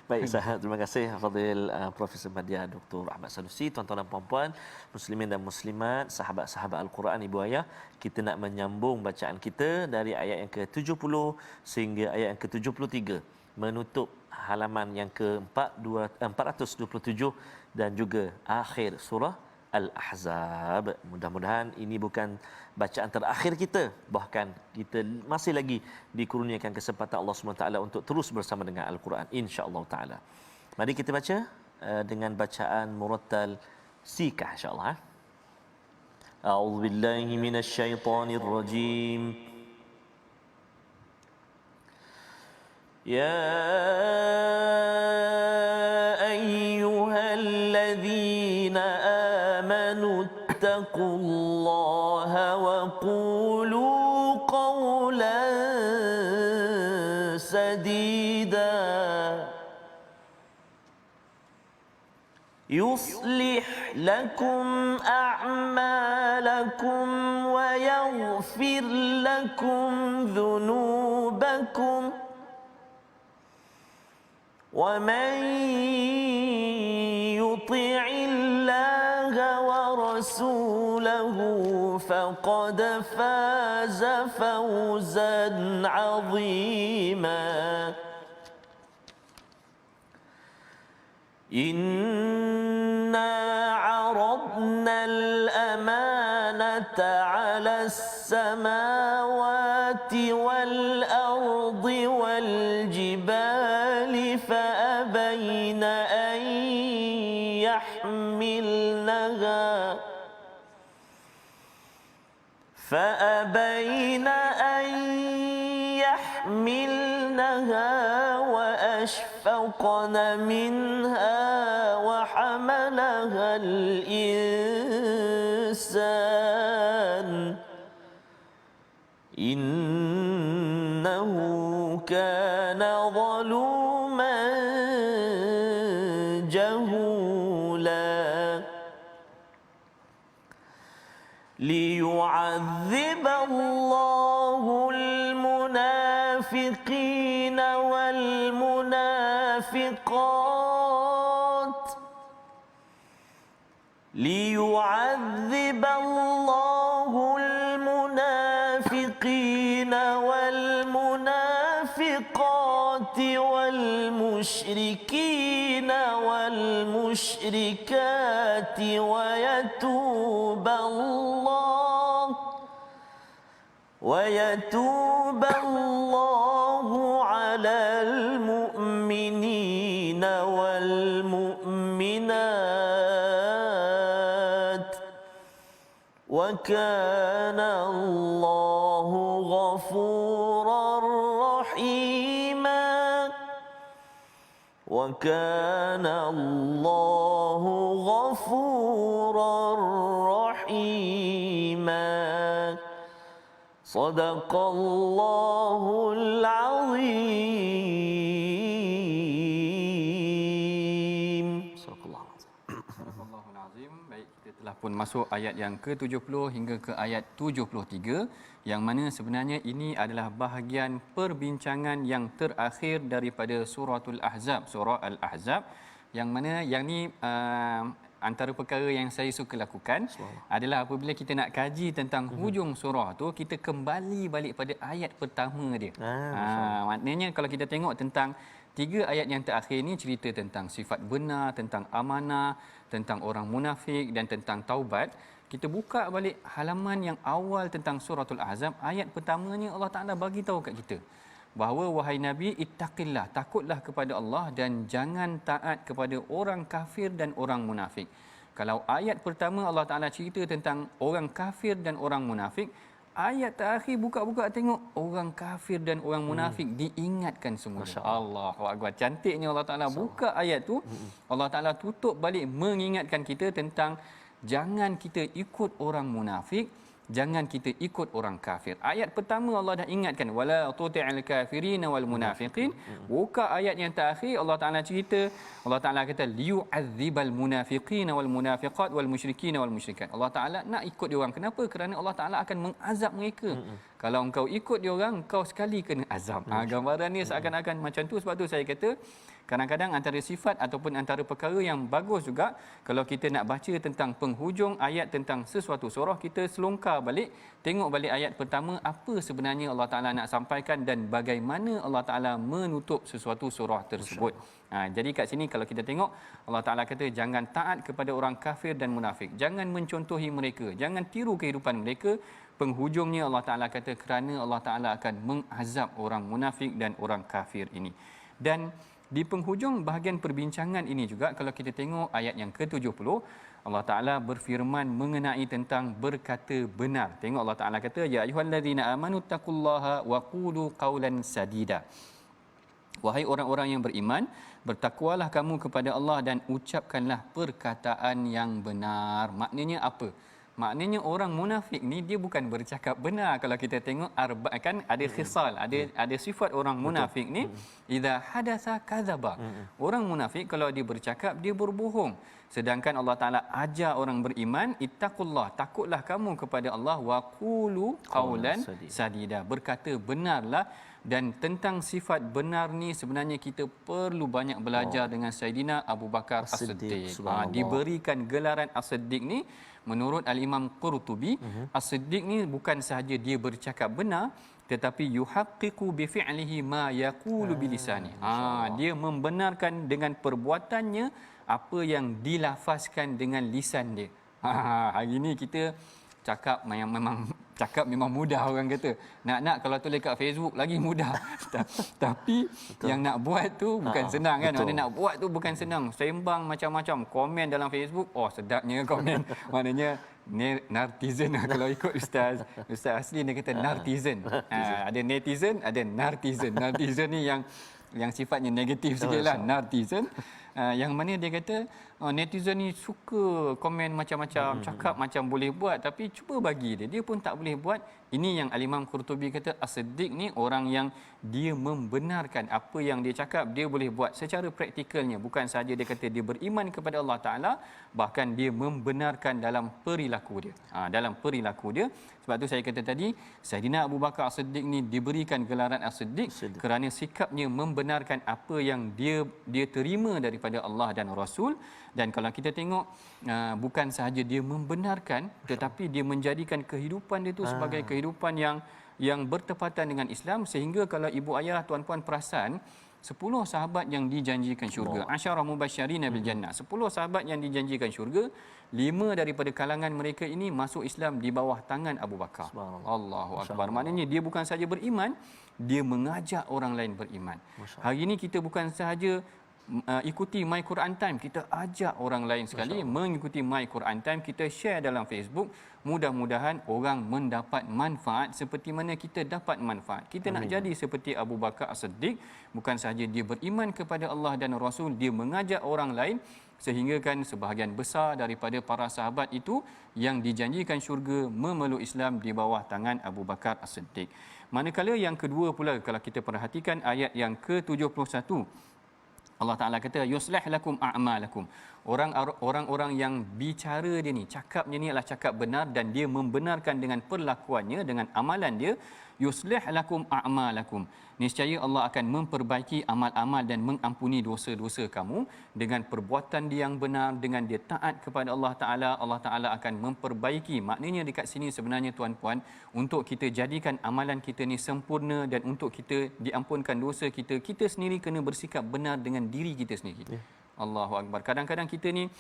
Baik Ustaz, terima kasih Fadil Profesor Madya Dr. Ahmad Sanusi. Tuan-tuan dan puan-puan, muslimin dan muslimat, sahabat-sahabat Al-Quran, ibu ayah, kita nak menyambung bacaan kita dari ayat yang ke-70 sehingga ayat yang ke-73, menutup halaman yang ke-427 dan juga akhir surah Al-Ahzab. Mudah-mudahan ini bukan bacaan terakhir kita, bahkan kita masih lagi dikurniakan kesempatan Allah SWT untuk terus bersama dengan Al-Quran, insya-Allah taala. Mari kita baca dengan bacaan murattal sikah, insya-Allah. A'udzubillahi minasyaitonirrajim. Ya ayyuhalladzina اتقوا الله وقولوا قولا سديدا يصلح لكم أعمالكم ويغفر لكم ذنوبكم ومن يطع الله ورسوله فقد فاز فوزا عظيما إنا عرضنا الأمانة على السماوات والأرض والجبال فأبين أن يحملنها وأشفقن منها وحملها الإنسان إنه كان ظلوما جهولا ليعذب الله المنافقين والمنافقات ليعذب الله المنافقين والمنافقات والمشركين والمشركات ويتوب الله على المؤمنين والمؤمنات وكان الله غفورا رحيما وكان الله غفورا رحيما صدق الله العظيم. Subhanallahul azim. Baik, kita telah pun masuk ayat yang ke-70 hingga ke ayat 73 yang mana sebenarnya ini adalah bahagian perbincangan yang terakhir daripada suratul Ahzab, surah Al-Ahzab, yang mana yang ni antara perkara yang saya suka lakukan adalah apabila kita nak kaji tentang hujung surah tu, kita kembali balik pada ayat pertama dia. Maknanya kalau kita tengok tentang 3 ayat yang terakhir ni cerita tentang sifat benar, tentang amanah, tentang orang munafik dan tentang taubat. Kita buka balik halaman yang awal tentang suratul Ahzab, ayat pertamanya Allah Taala bagi tahu kat kita bahawa wahai Nabi, ittaqillah, takutlah kepada Allah dan jangan taat kepada orang kafir dan orang munafik. Kalau ayat pertama Allah Taala cerita tentang orang kafir dan orang munafik, ayat terakhir buka-buka tengok orang kafir dan orang munafik diingatkan semua. Allahu akbar. Cantiknya Allah Taala buka ayat tu, Allah Taala tutup balik mengingatkan kita tentang jangan kita ikut orang munafik, jangan kita ikut orang kafir. Ayat pertama Allah dah ingatkan wala tuti'il kafirin wal munafiqin. Buka ayat yang terakhir Allah Taala cerita, Allah Taala kata liyu'adzibal munafiqin wal munafiqat wal musyrikin wal musyrikat. Allah Taala nak ikut dia orang. Kenapa? Kerana Allah Taala akan mengazab mereka. Kalau engkau ikut dia orang, engkau sekali kena azab. Gambaran ni seakan-akan macam tu. Sebab tu saya kata kadang-kadang antara sifat ataupun antara perkara yang bagus juga kalau kita nak baca tentang penghujung ayat tentang sesuatu surah, kita selongkar balik, tengok balik ayat pertama apa sebenarnya Allah Taala nak sampaikan dan bagaimana Allah Taala menutup sesuatu surah tersebut. Jadi kat sini kalau kita tengok Allah Taala kata jangan taat kepada orang kafir dan munafik, jangan mencontohi mereka, jangan tiru kehidupan mereka. Penghujungnya Allah Taala kata kerana Allah Taala akan mengazab orang munafik dan orang kafir ini. Dan di penghujung bahagian perbincangan ini juga kalau kita tengok ayat yang ke-70, Allah Taala berfirman mengenai tentang berkata benar. Tengok Allah Taala kata ya ayyuhallazina amanu taqullaha wa qulu qawlan sadida. Wahai orang-orang yang beriman, bertakwalah kamu kepada Allah dan ucapkanlah perkataan yang benar. Maknanya apa? Maknanya orang munafik ni dia bukan bercakap benar. Kalau kita tengok kan ada khisal, ada sifat orang munafik ni idza hadatsa kadzaba. Orang munafik kalau dia bercakap dia berbohong. Sedangkan Allah Taala ajar orang beriman, ittaqullah, takutlah kamu kepada Allah, wa qulu qaulan sadida, berkata benarlah. Dan tentang sifat benar ni sebenarnya kita perlu banyak belajar dengan Saidina Abu Bakar As-Siddiq. Diberikan gelaran As-Siddiq ni menurut Al-Imam Qurtubi, As-Siddiq ni bukan sahaja dia bercakap benar, tetapi yuhaqqiqu bi fi'lihi ma yaqulu bi lisani. Dia membenarkan dengan perbuatannya apa yang dilafazkan dengan lisan dia. Hari ni kita cakap memang mudah, orang kata. Nak kalau tulis kat Facebook lagi mudah. Tapi betul, yang nak buat tu bukan senang kan. Maknanya nak buat tu bukan senang. Sembang macam-macam, komen dalam Facebook. Oh, sedapnya komen. Maknanya netizen kalau ikut Ustaz Asli dia kata netizen. Ada netizen, ada nartizen. Nartizen ni yang sifatnya negatif sikitlah, netizen. Yang mana dia kata netizen ni suka komen macam-macam, cakap macam boleh buat, tapi cuba bagi dia pun tak boleh buat. Ini yang Al-Imam Qurtubi kata As-Siddiq ni orang yang dia membenarkan apa yang dia cakap, dia boleh buat secara praktikalnya. Bukan sahaja dia kata dia beriman kepada Allah Ta'ala, bahkan dia membenarkan dalam perilaku dia. Dalam perilaku dia. Sebab tu saya kata tadi, Saidina Abu Bakar As-Siddiq ni diberikan gelaran As-Siddiq kerana sikapnya membenarkan apa yang dia terima daripada Allah dan Rasul. Dan kalau kita tengok, bukan sahaja dia membenarkan, tetapi dia menjadikan kehidupan dia tu sebagai kehidupan yang bertepatan dengan Islam. Sehingga kalau ibu ayah, tuan-puan perasan, 10 sahabat yang dijanjikan syurga, asyara mubasysyirin bil jannah, 10 sahabat yang dijanjikan syurga, 5 daripada kalangan mereka ini masuk Islam di bawah tangan Abu Bakar. Allahu akbar. Maknanya dia bukan sahaja beriman, dia mengajak orang lain beriman. Hari ini kita bukan sahaja ikuti My Quran Time, kita ajak orang lain sekali mengikuti My Quran Time, kita share dalam Facebook. Mudah-mudahan orang mendapat manfaat seperti mana kita dapat manfaat. Kita nak jadi seperti Abu Bakar As-Siddiq, bukan sahaja dia beriman kepada Allah dan Rasul, dia mengajak orang lain, sehingga kan sebahagian besar daripada para sahabat itu yang dijanjikan syurga memeluk Islam di bawah tangan Abu Bakar As-Siddiq. Manakala yang kedua pula, kalau kita perhatikan ayat yang ke-71, Allah Ta'ala kata yuslih lakum a'malakum. Orang-orang yang bicara dia ni, cakapnya ni adalah cakap benar dan dia membenarkan dengan perlakuannya, dengan amalan dia. Yuslih lakum a'malakum. Niscaya Allah akan memperbaiki amal-amal dan mengampuni dosa-dosa kamu dengan perbuatan dia yang benar, dengan dia taat kepada Allah Ta'ala. Allah Ta'ala akan memperbaiki. Maknanya dekat sini sebenarnya tuan-puan, untuk kita jadikan amalan kita ni sempurna dan untuk kita diampunkan dosa kita, kita sendiri kena bersikap benar dengan diri kita sendiri. Allahu Akbar. Kadang-kadang kita ni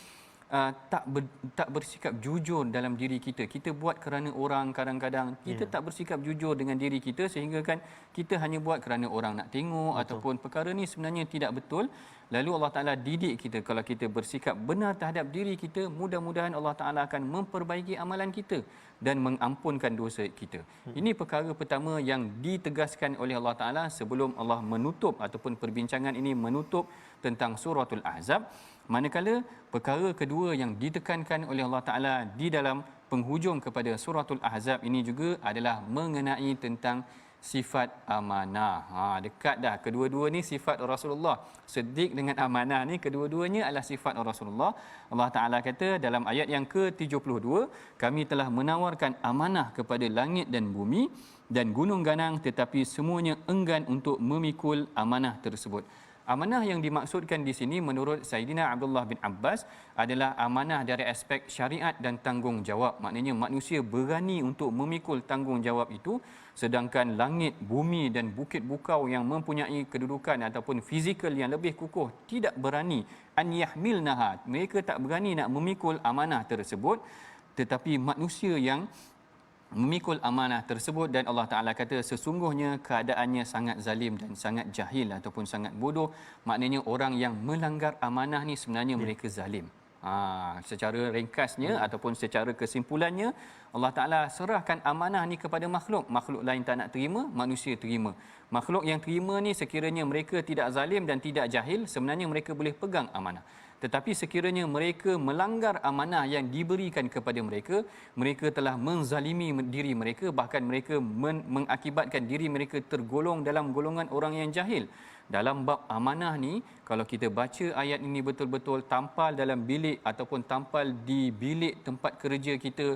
tak bersikap jujur dalam diri kita. Kita buat kerana orang, kadang-kadang kita tak bersikap jujur dengan diri kita, sehingga kan kita hanya buat kerana orang nak tengok. Betul. Ataupun perkara ni sebenarnya tidak betul. Lalu Allah Ta'ala didik kita, kalau kita bersikap benar terhadap diri kita, mudah-mudahan Allah Ta'ala akan memperbaiki amalan kita dan mengampunkan dosa kita. Ini perkara pertama yang ditegaskan oleh Allah Ta'ala sebelum Allah menutup ataupun perbincangan ini menutup tentang suratul Ahzab. Manakala perkara kedua yang ditekankan oleh Allah Ta'ala di dalam penghujung kepada suratul Ahzab ini juga adalah mengenai tentang sifat amanah. Dekat dah, kedua-dua ni sifat Rasulullah. Siddiq dengan amanah ni kedua-duanya adalah sifat Rasulullah. Allah Ta'ala kata dalam ayat yang ke-72, kami telah menawarkan amanah kepada langit dan bumi dan gunung ganang, tetapi semuanya enggan untuk memikul amanah tersebut. Amanah yang dimaksudkan di sini menurut Saidina Abdullah bin Abbas adalah amanah dari aspek syariat dan tanggungjawab. Maknanya manusia berani untuk memikul tanggungjawab itu, sedangkan langit, bumi dan bukit bukau yang mempunyai kedudukan ataupun fizikal yang lebih kukuh tidak berani an yahmilnaha. Mereka tak berani nak memikul amanah tersebut, tetapi manusia yang memikul amanah tersebut. Dan Allah Ta'ala kata sesungguhnya keadaannya sangat zalim dan sangat jahil ataupun sangat bodoh. Maknanya orang yang melanggar amanah ni sebenarnya mereka zalim. Secara ringkasnya ataupun secara kesimpulannya, Allah Ta'ala serahkan amanah ni kepada makhluk. Makhluk lain tak nak terima, manusia terima. Makhluk yang terima ni sekiranya mereka tidak zalim dan tidak jahil, sebenarnya mereka boleh pegang amanah. Tetapi sekiranya mereka melanggar amanah yang diberikan kepada mereka, mereka telah menzalimi diri mereka, bahkan mereka mengakibatkan diri mereka tergolong dalam golongan orang yang jahil. Dalam bab amanah ni, kalau kita baca ayat ini betul-betul, tampal dalam bilik ataupun tampal di bilik tempat kerja kita,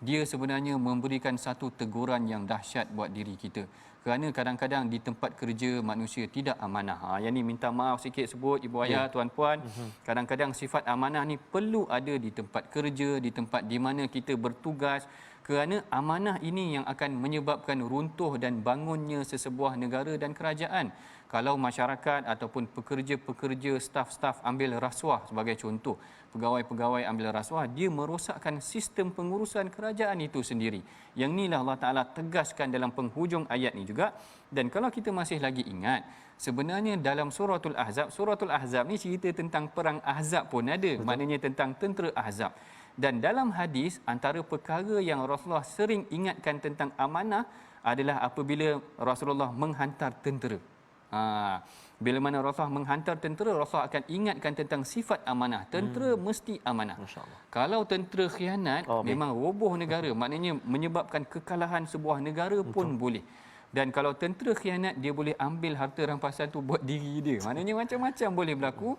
dia sebenarnya memberikan satu teguran yang dahsyat buat diri kita. Kerana kadang-kadang di tempat kerja manusia tidak amanah. Yang ni minta maaf sikit sebut ibu ayah, tuan-puan. Kadang-kadang sifat amanah ni perlu ada di tempat kerja, di tempat di mana kita bertugas. Kerana amanah ini yang akan menyebabkan runtuh dan bangunnya sesebuah negara dan kerajaan. Kalau masyarakat ataupun pekerja-pekerja, staf-staf ambil rasuah sebagai contoh, pegawai-pegawai ambil rasuah, dia merosakkan sistem pengurusan kerajaan itu sendiri. Yang inilah Allah Ta'ala tegaskan dalam penghujung ayat ni juga. Dan kalau kita masih lagi ingat, sebenarnya dalam Suratul Ahzab ni cerita tentang perang Ahzab pun ada. Betul. Maknanya tentang tentera Ahzab. Dan dalam hadis, antara perkara yang Rasulullah sering ingatkan tentang amanah adalah apabila Rasulullah menghantar tentera. Bila mana Rasulullah menghantar tentera, Rasulullah akan ingatkan tentang sifat amanah. Tentera mesti amanah. Kalau tentera khianat, memang roboh negara. Maknanya menyebabkan kekalahan sebuah negara pun boleh. Dan kalau tentera khianat, dia boleh ambil harta rampasan tu buat diri dia. Maknanya macam-macam boleh berlaku.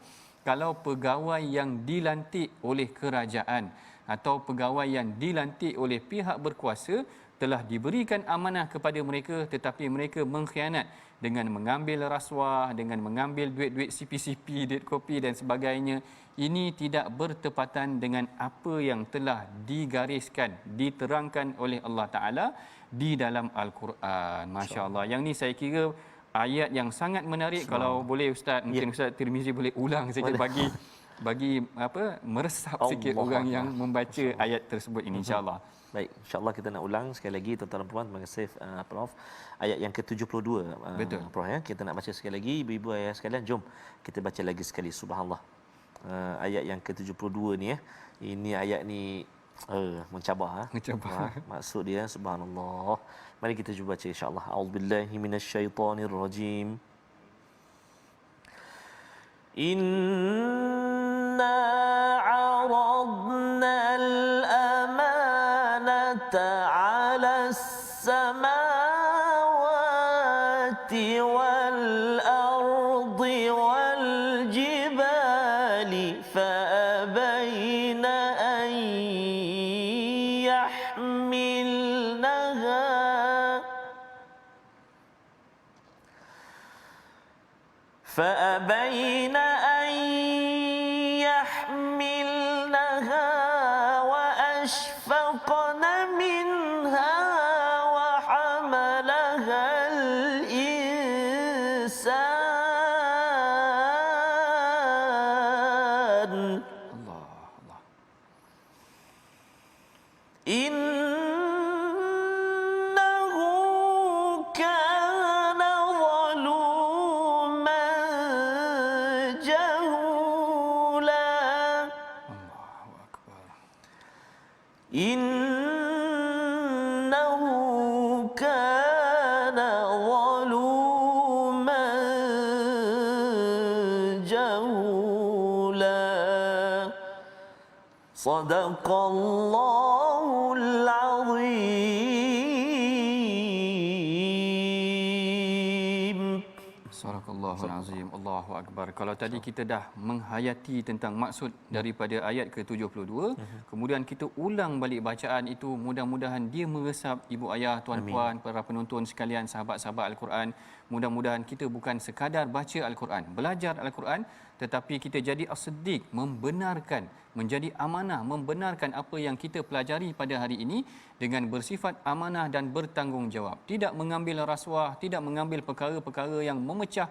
Kalau pegawai yang dilantik oleh kerajaan atau pegawai yang dilantik oleh pihak berkuasa telah diberikan amanah kepada mereka, tetapi mereka mengkhianat dengan mengambil rasuah, dengan mengambil duit-duit CP-CP, duit kopi dan sebagainya. Ini tidak bertepatan dengan apa yang telah digariskan, diterangkan oleh Allah Ta'ala di dalam Al-Quran. Masya Allah. Yang ni saya kira ayat yang sangat menarik. Kalau boleh Ustaz, mungkin Ustaz Tirmizi boleh ulang saja bagi meresap sikit orang yang membaca ayat tersebut ini, insya-Allah. Baik, insya-Allah kita nak ulang sekali lagi tuan-tuan dan puan. Terima kasih Prof. Ayat yang ke-72. Betul. Prof, ya. Kita nak baca sekali lagi, ibu-ibu ayah sekalian, jom kita baca lagi sekali. Subhanallah. Ayat yang ke-72 ni ya. Ini ayat ni mencabar. Maksud dia subhanallah. Mari kita cuba baca insya-Allah. A'udzubillahi minasyaitonirrajim. Inna 'aradna al-amanata 'ala as-samawati wal-ardi wal-jibali fa'abayna an yahmilnaha فأبين أن يحملنها وأشفقن منها وحملها الإنسان Allah. إنه كان ظلوما جهولا Allahu Akbar. إنه كان ظلوما جهولا صدق الله العظيم. Sadaqallahul azim. Allahu akbar. Kalau tadi kita dah menghayati tentang maksud daripada ayat ke-72, kemudian kita ulang balik bacaan itu, mudah-mudahan dia meresap ibu ayah, tuan-puan, para penonton sekalian, sahabat-sahabat Al-Quran. Mudah-mudahan kita bukan sekadar baca Al-Quran, belajar Al-Quran, tetapi kita jadi as-siddiq, membenarkan, menjadi amanah, membenarkan apa yang kita pelajari pada hari ini dengan bersifat amanah dan bertanggungjawab. Tidak mengambil rasuah, tidak mengambil perkara-perkara yang memecah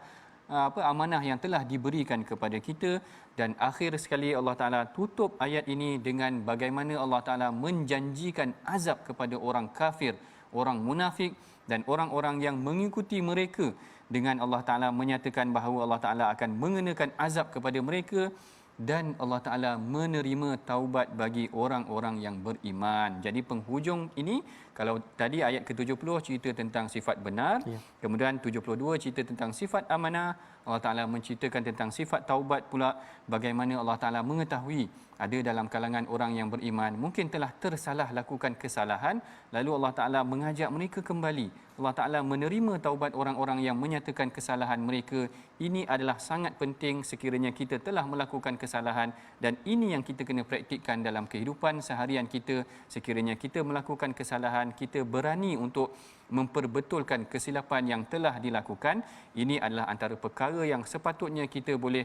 amanah yang telah diberikan kepada kita. Dan akhir sekali Allah Ta'ala tutup ayat ini dengan bagaimana Allah Ta'ala menjanjikan azab kepada orang kafir, orang munafik dan orang-orang yang mengikuti mereka, dengan Allah Ta'ala menyatakan bahawa Allah Ta'ala akan mengenakan azab kepada mereka dan Allah Ta'ala menerima taubat bagi orang-orang yang beriman. Jadi penghujung ini, kalau tadi ayat ke-70 cerita tentang sifat benar, kemudian 72 cerita tentang sifat amanah, Allah Taala menceritakan tentang sifat taubat pula, bagaimana Allah Taala mengetahui ada dalam kalangan orang yang beriman mungkin telah tersalah lakukan kesalahan, lalu Allah Taala mengajak mereka kembali. Allah Taala menerima taubat orang-orang yang menyatakan kesalahan mereka. Ini adalah sangat penting sekiranya kita telah melakukan kesalahan, dan ini yang kita kena praktikkan dalam kehidupan seharian kita. Sekiranya kita melakukan kesalahan, kita berani untuk memperbetulkan kesilapan yang telah dilakukan. Ini adalah antara perkara yang sepatutnya kita boleh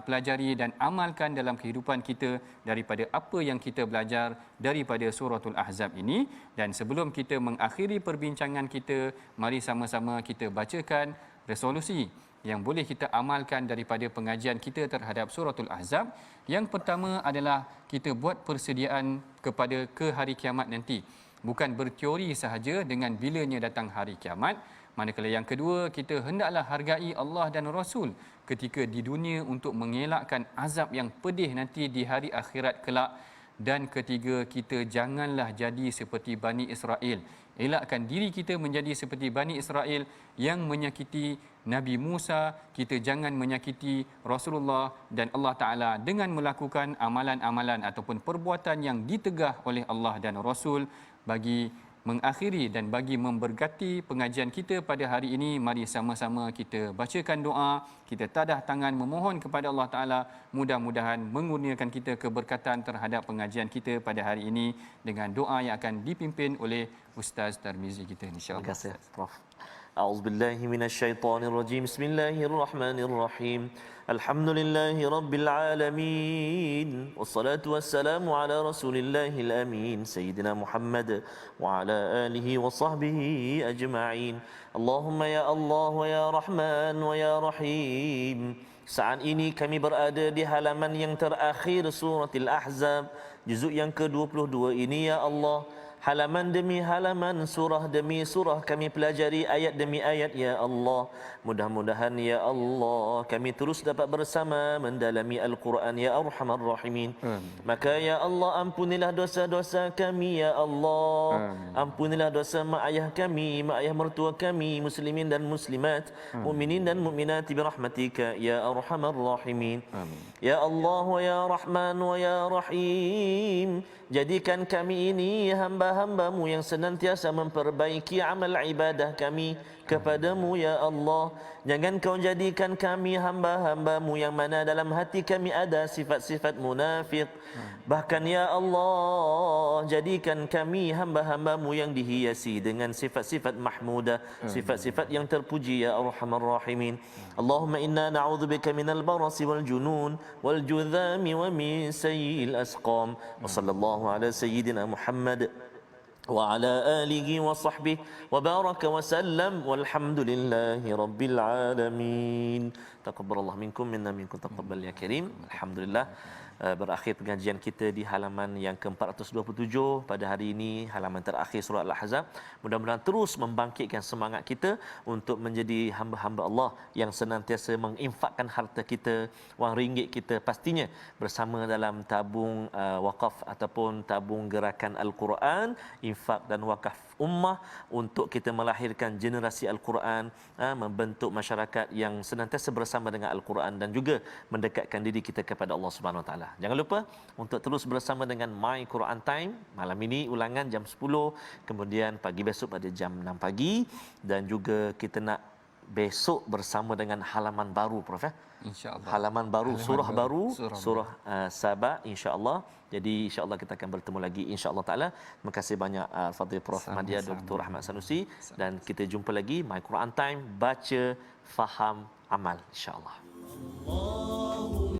pelajari dan amalkan dalam kehidupan kita daripada apa yang kita belajar daripada suratul Ahzab ini. Dan sebelum kita mengakhiri perbincangan kita, mari sama-sama kita bacakan resolusi yang boleh kita amalkan daripada pengajian kita terhadap suratul Ahzab. Yang pertama adalah kita buat persediaan kepada ke hari kiamat nanti. Bukan berteori sahaja dengan bilanya datang hari kiamat. Manakala yang kedua, kita hendaklah hargai Allah dan Rasul ketika di dunia untuk mengelakkan azab yang pedih nanti di hari akhirat kelak. Dan ketiga, kita janganlah jadi seperti Bani Israel. Elakkan diri kita menjadi seperti Bani Israel yang menyakiti Nabi Musa. Kita jangan menyakiti Rasulullah dan Allah Ta'ala dengan melakukan amalan-amalan ataupun perbuatan yang ditegah oleh Allah dan Rasul. Bagi mengakhiri dan bagi memberkati pengajian kita pada hari ini, mari sama-sama kita bacakan doa, kita tadah tangan memohon kepada Allah Ta'ala, mudah-mudahan mengurniakan kita keberkatan terhadap pengajian kita pada hari ini dengan doa yang akan dipimpin oleh Ustaz Tarmizi kita, insya-Allah. Terima kasih Prof. A'udzubillahi minasyaitonirrajim. Bismillahirrahmanirrahim. Alhamdulillahi rabbil alamin. Wassalatu wassalamu ala rasulillahil amin sayyidina Muhammad wa ala alihi wa sahbihi ajma'in. Allahumma ya Allah wa ya Rahman wa ya Rahim. Saat ini kami berada di halaman yang terakhir suratul Ahzab, juzuk yang ke-22 ini ya Allah. Halaman demi halaman, surah demi surah kami pelajari ayat demi ayat ya Allah. Mudah-mudahan ya Allah kami terus dapat bersama mendalami Al-Quran ya Arhamar Rahimin. Maka ya Allah ampunilah dosa-dosa kami ya Allah. Ampunilah dosa mak ayah kami, mak ayah mertua kami, muslimin dan muslimat, mukminin dan mukminat birahmatika ya Arhamar Rahimin. Ya Allah wa ya Rahman wa ya Rahim, jadikan kami ini hamba-hambamu yang senantiasa memperbaiki amal ibadah kami kepadamu ya Allah. Jangan kau jadikan kami hamba-hambamu yang mana dalam hati kami ada sifat-sifat munafik. Bahkan ya Allah, jadikan kami hamba-hambamu yang dihiasi dengan sifat-sifat mahmudah, sifat-sifat yang terpuji ya Arhamar Rahimin. Allahumma inna na'udzubika minal barasi wal junun wal judhami wa min sayyi'il asqam. Wa sallallahu ala sayyidina Muhammad wa ala alihi wa sahbihi wa baraka wa sallam walhamdulillahi rabbil alamin. Taqabbalallahu minkum minna minkum taqabbal ya karim. Alhamdulillah, berakhir pengajian kita di halaman yang ke-427 pada hari ini, halaman terakhir surah Al-Ahzab. Mudah-mudahan terus membangkitkan semangat kita untuk menjadi hamba-hamba Allah yang senantiasa menginfakkan harta kita, wang ringgit kita pastinya bersama dalam tabung wakaf ataupun tabung gerakan Al-Quran, infak dan wakaf ummah untuk kita melahirkan generasi Al-Quran, membentuk masyarakat yang senantiasa bersama dengan Al-Quran dan juga mendekatkan diri kita kepada Allah Subhanahu Wa Taala. Jangan lupa untuk terus bersama dengan My Quran Time. Malam ini ulangan jam 10, kemudian pagi besok pada jam 6 pagi, dan juga kita nak besok bersama dengan halaman baru Prof ya. Insya-Allah. Halaman baru, surah baru, surah Saba insya-Allah. Jadi insya-Allah kita akan bertemu lagi insya-Allah taala. Terima kasih banyak Fadil Prof Madya Dr. Ahmad Sanusi, dan kita jumpa lagi My Quran Time, baca, faham, amal insya-Allah.